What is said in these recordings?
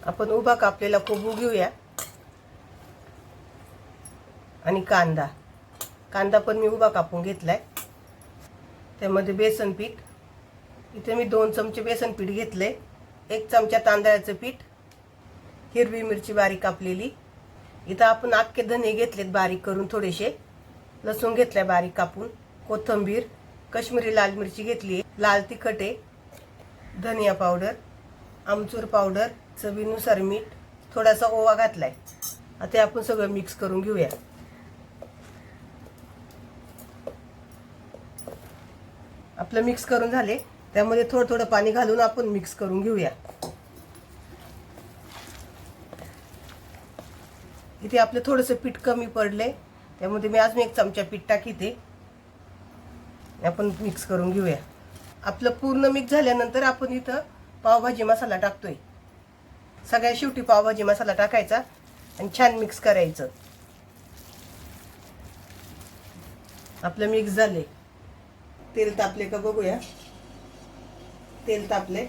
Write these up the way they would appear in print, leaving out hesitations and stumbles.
आपण उभा कापलेला कोबू घेऊया आणि कांदा पण मी उभा कापून घेतलाय। त्यामध्ये बेसन पीठ, इथे मी 2 चमचे बेसन पीठ घेतले, 1 चमचा तांदळाचं पीठ, हिरवी मिरची बारीक कापलेली, इथं आपण अख्खे धने घेतलेत बारीक करून थोडेसे, लसूण घेतलाय बारीक कापून, कोथिंबीर, काश्मीरी लाल मिरची घेतली, लाल तिखट आहे, धनिया पावडर, आमचूर पावडर, चवीनुसार मीठ, थोडासा ओवा घातलाय। आता आपण सगळं मिक्स करून घेऊया। आपलं मिक्स करून झाले, त्यामध्ये थोडं थोडं पाणी घालून आपण मिक्स करून घेऊया। इथे आपलं थोडंसं पीठ कमी पडले, त्यामध्ये मी अजून 1 चमचा पीठ टाकीते, आपण मिक्स करून घेऊया। आपलं पूर्ण मिक्स झाल्यानंतर आपण इथं पावभाजी मसाला टाकतोय। सगळ्यात शेवटी पावभाजी मसाला टाकायचा आणि छान मिक्स करायचं। आपलं मिक्स झाले, तेल तापले का बघूया। तेल तापले,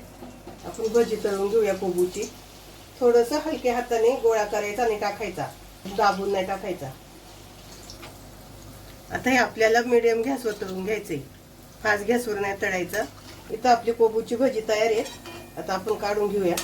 आपण भजी तळून घेऊया कोबूची। थोडंसं हलक्या हाताने गोळा करायचा आणि टाकायचा, दाबून नाही टाकायचा। आता हे आपल्याला मीडियम गॅसवर तळून घ्यायचे, फास्ट गॅसवर नाही तळायचं। इथं आपली कोबूची भजी तयार आहे, आता आपण काढून घेऊया।